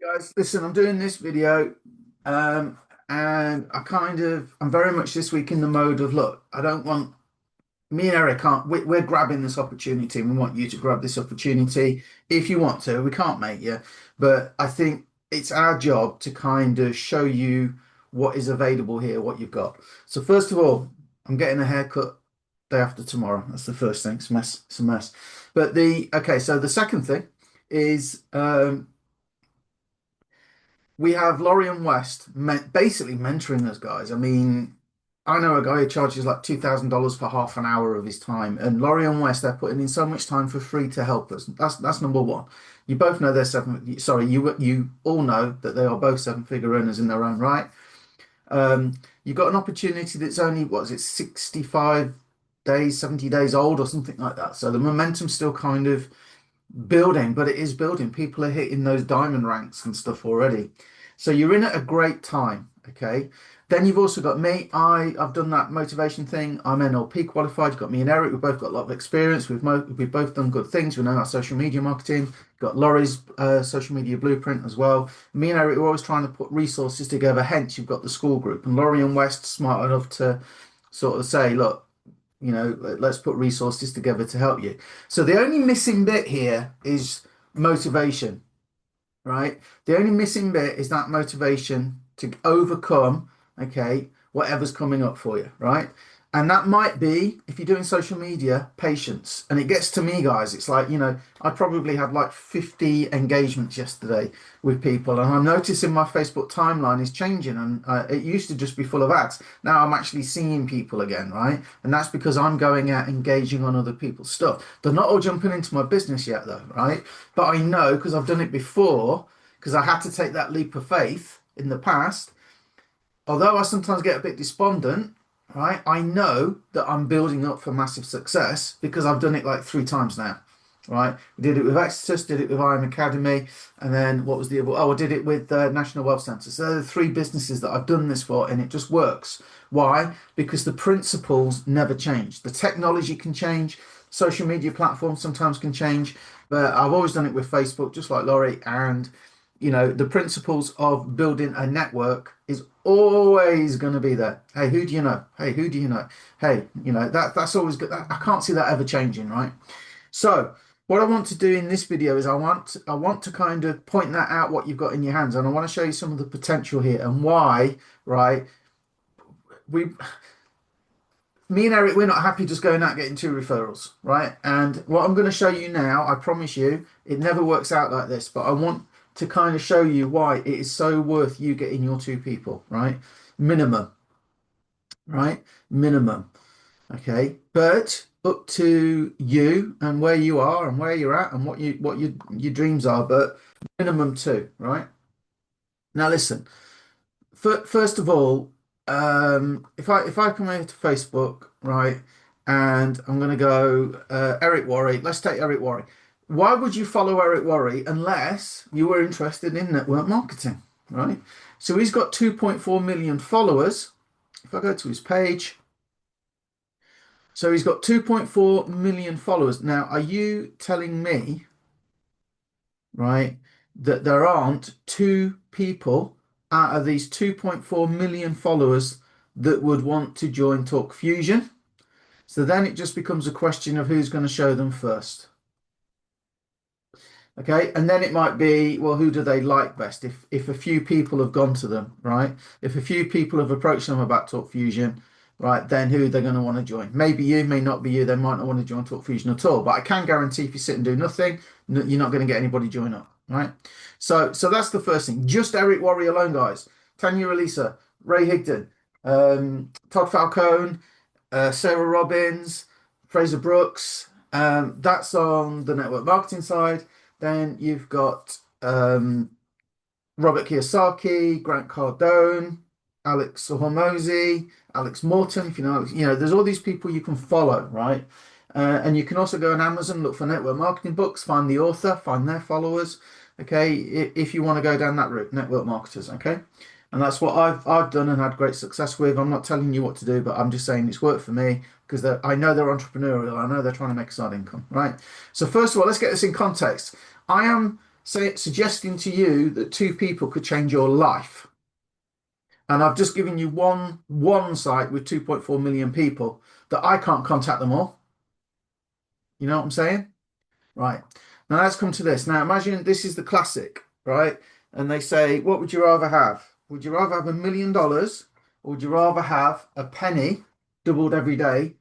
Guys, listen, I'm doing this video, and I'm very much this week in the mode of, look, I don't want me and Eric can't, we're grabbing this opportunity, and we want you to grab this opportunity if you want to. We can't make you, but I think it's our job to kind of show you what is available here, what you've got. So first of all, I'm getting a haircut day after tomorrow. That's the first thing. It's a mess. But okay, so the second thing is, we have Laurie and West basically mentoring us, guys. I mean, I know a guy who charges like $2,000 for half an hour of his time, and Laurie and West, they're putting in so much time for free to help us. That's number one. You both know they're seven. Sorry, you all know that they are both seven-figure earners in their own right. You've got an opportunity that's only, what is it, 65 days, 70 days old or something like that. So the momentum's still kind of building, but it is building. People are hitting those diamond ranks and stuff already. So you're in at a great time, okay? Then you've also got me. I've done that motivation thing. I'm NLP qualified. You've got me and Eric. We've both got a lot of experience. We've both done good things. We know our social media marketing. Got Laurie's social media blueprint as well. Me and Eric are always trying to put resources together. Hence, you've got the school group. And Laurie and West smart enough to sort of say, look, you know, let's put resources together to help you. So the only missing bit here is motivation, right? The only missing bit is that motivation to overcome, okay, whatever's coming up for you, right? And that might be, if you're doing social media, patience. And it gets to me, guys. It's like, you know, I probably had like 50 engagements yesterday with people, and I'm noticing my Facebook timeline is changing. And it used to just be full of ads. Now I'm actually seeing people again, right? And that's because I'm going out engaging on other people's stuff. They're not all jumping into my business yet, though, right? But I know, because I've done it before, because I had to take that leap of faith in the past. Although I sometimes get a bit despondent, right? I know that I'm building up for massive success because I've done it like 3 times now, right? We did it with Exodus, did it with IM Academy, and then what was the other? Oh, I did it with National Wealth Centre. So they're the 3 businesses that I've done this for, and it just works. Why? Because the principles never change. The technology can change, social media platforms sometimes can change, but I've always done it with Facebook, just like Laurie, and you know, the principles of building a network is always going to be there. Hey, who do you know? Hey, who do you know? Hey, you know, that's always good. I can't see that ever changing, right? So what I want to do in this video is I want to kind of point that out, what you've got in your hands, and I want to show you some of the potential here and why, right? Me and Eric, we're not happy just going out getting 2 referrals, right? And what I'm going to show you now, I promise you, it never works out like this, but I want to kind of show you why it is so worth you getting your 2 people, right? Minimum, right? Minimum. Okay. But up to you and where you are and where you're at and what your dreams are, but minimum 2, right? Now listen, first of all, if I come over to Facebook, right, and I'm gonna go Eric Worre, let's take Eric Worre. Why would you follow Eric Worre unless you were interested in network marketing, right? So he's got 2.4 million followers. If I go to his page, so he's got 2.4 million followers. Now, are you telling me, right, that there aren't 2 people out of these 2.4 million followers that would want to join Talk Fusion? So then it just becomes a question of who's going to show them first. Okay, and then it might be, well, who do they like best? If a few people have gone to them, right? If a few people have approached them about Talk Fusion, right, then who they're going to want to join. Maybe you, may not be you, they might not want to join Talk Fusion at all. But I can guarantee if you sit and do nothing, you're not going to get anybody join up, right? So that's the first thing. Just Eric Worre alone, guys. Tanya Elisa, Ray Higdon, Todd Falcone, Sarah Robbins, Fraser Brooks. That's on the network marketing side. Then you've got Robert Kiyosaki, Grant Cardone, Alex Hormozy, Alex Morton. If you know, there's all these people you can follow, right? And you can also go on Amazon, look for network marketing books, find the author, find their followers. Okay, if you want to go down that route, network marketers. Okay, and that's what I've done and had great success with. I'm not telling you what to do, but I'm just saying it's worked for me because I know they're entrepreneurial. I know they're trying to make a side income, right? So first of all, let's get this in context. I am suggesting to you that two people could change your life. And I've just given you one site with 2.4 million people that I can't contact them all. You know what I'm saying? Right. Now let's come to this. Now imagine this is the classic, right? And they say, what would you rather have? Would you rather have $1 million, or would you rather have a penny doubled every day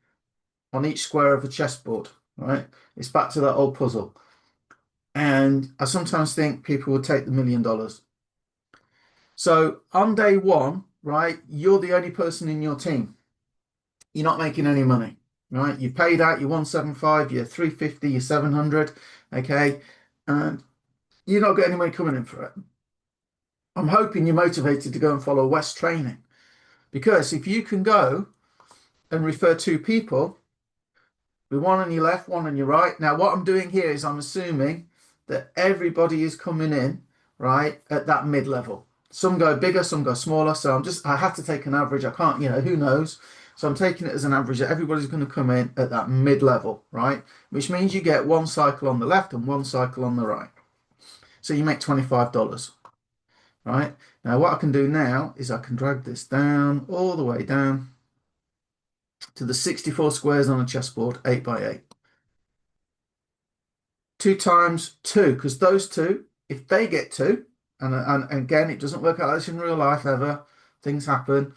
on each square of a chessboard? Right? It's back to that old puzzle. And I sometimes think people would take the $1 million. So on day one, right, you're the only person in your team. You're not making any money, right? You paid out your 175, your 350, your 700, okay? And you're not getting any money coming in for it. I'm hoping you're motivated to go and follow West training, because if you can go and refer two people with one on your left, one on your right. Now, what I'm doing here is I'm assuming that everybody is coming in, right, at that mid-level. Some go bigger, some go smaller. So I have to take an average. I can't, who knows? So I'm taking it as an average that everybody's going to come in at that mid-level, right? Which means you get one cycle on the left and one cycle on the right. So you make $25, right? Now, what I can do now is I can drag this down, all the way down to the 64 squares on a chessboard, 8 by 8. 2 times 2, because those two, if they get 2, and again, it doesn't work out like this in real life ever, things happen,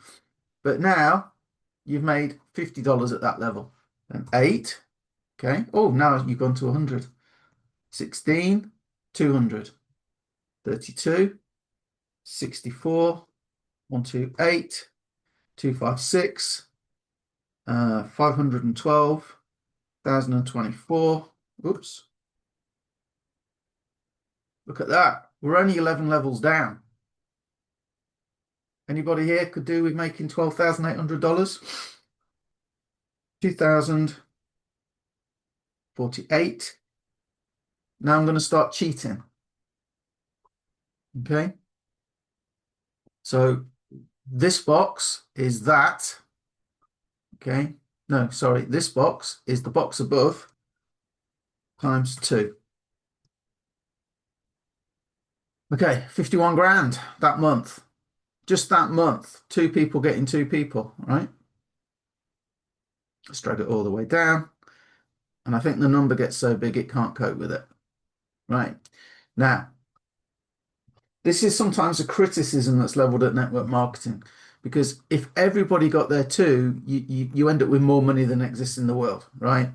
but now you've made $50 at that level. And 8, okay, oh, now you've gone to 100. 16, 200. 32, 64, 128, 256, 512, 1024. Oops. Look at that. We're only 11 levels down. Anybody here could do with making $12,800? 2,048. Now I'm going to start cheating. Okay. So this box is that. Okay. No, sorry. This box is the box above times 2. Okay, 51 grand that month. Just that month. 2 people getting 2 people, right? Let's drag it all the way down. And I think the number gets so big it can't cope with it. Right. Now, this is sometimes a criticism that's leveled at network marketing, because if everybody got there too, you end up with more money than exists in the world, right?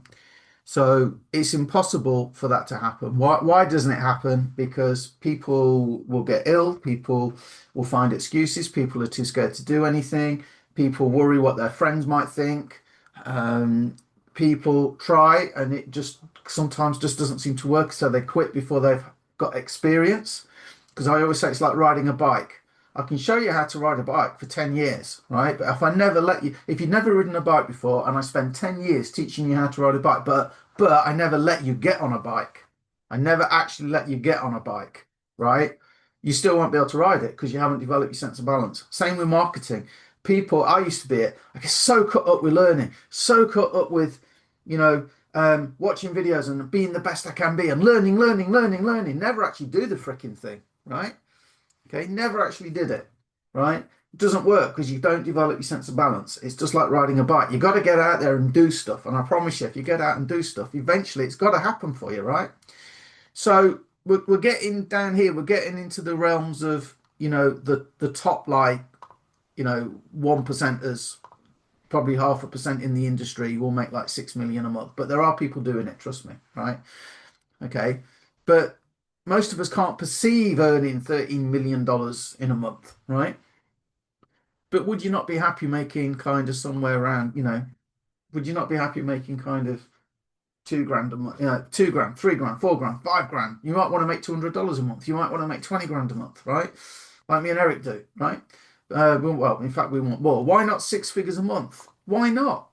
So it's impossible for that to happen. Why doesn't it happen? Because people will get ill, people will find excuses, people are too scared to do anything, people worry what their friends might think. People try and it just sometimes just doesn't seem to work, so they quit before they've got experience. Because I always say it's like riding a bike. I can show you how to ride a bike for 10 years, right? But if you've never ridden a bike before, and I spend 10 years teaching you how to ride a bike, but I never let you get on a bike. I never actually let you get on a bike, right? You still won't be able to ride it because you haven't developed your sense of balance. Same with marketing. I used to be I get so caught up with learning, so caught up with, watching videos and being the best I can be and learning, never actually do the freaking thing, right? Okay, never actually did it, right? It doesn't work because you don't develop your sense of balance. It's just like riding a bike. You got to get out there and do stuff. And I promise you, if you get out and do stuff, eventually it's got to happen for you, right? So we're getting down here. We're getting into the realms of, the top, like, 1%ers, probably 0.5% in the industry will make like 6 million a month. But there are people doing it, trust me, right? Okay. But most of us can't perceive earning $13 million in a month, right? But would you not be happy making kind of somewhere around, would you not be happy making kind of 2 grand a month, 2 grand, 3 grand, 4 grand, 5 grand? You might want to make $200 a month. You might want to make 20 grand a month, right? Like me and Eric do, right? Well, in fact, we want more. Why not 6 figures a month? Why not?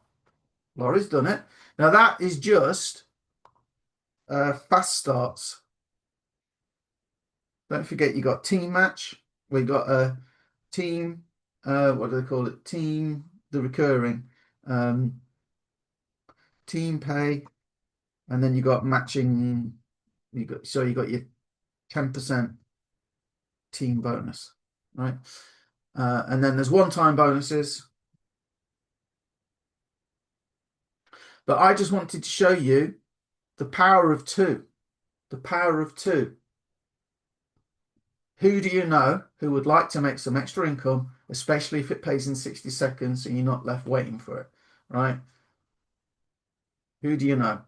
Laurie's done it. Now that is just fast starts. Don't forget you got team match. We got a team, what do they call it? Team, the recurring, team pay, and then you got matching. You got your 10% team bonus, right? And then there's one-time bonuses. But I just wanted to show you the power of two. The power of two. Who do you know who would like to make some extra income, especially if it pays in 60 seconds and you're not left waiting for it, right? Who do you know?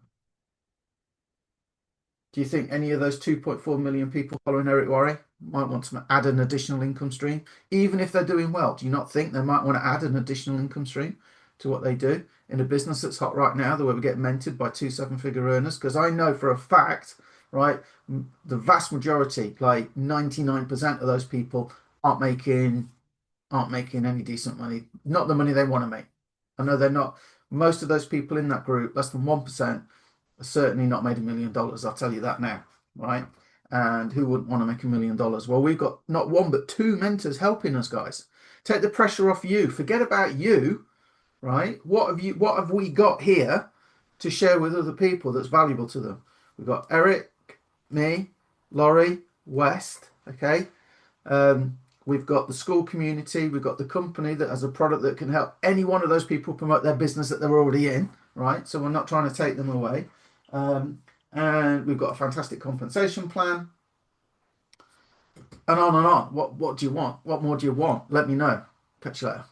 Do you think any of those 2.4 million people following Eric Worre might want to add an additional income stream, even if they're doing well? Do you not think they might want to add an additional income stream to what they do in a business that's hot right now, the way we get mentored by 2 7-figure earners? Because I know for a fact, right, the vast majority, like 99% of those people, aren't making any decent money, not the money they want to make. I know they're not. Most of those people in that group, less than 1%, certainly not made $1 million. I'll tell you that now, right? And who wouldn't want to make $1 million? Well, we've got not one but two mentors helping us, guys. Take the pressure off you. Forget about you, right? What have we got here to share with other people that's valuable to them? We've got Eric, me, Laurie, West. Okay. We've got the school community. We've got the company that has a product that can help any one of those people promote their business that they're already in, right? So we're not trying to take them away. And we've got a fantastic compensation plan, and on and on. What do you want? What more do you want? Let me know. Catch you later.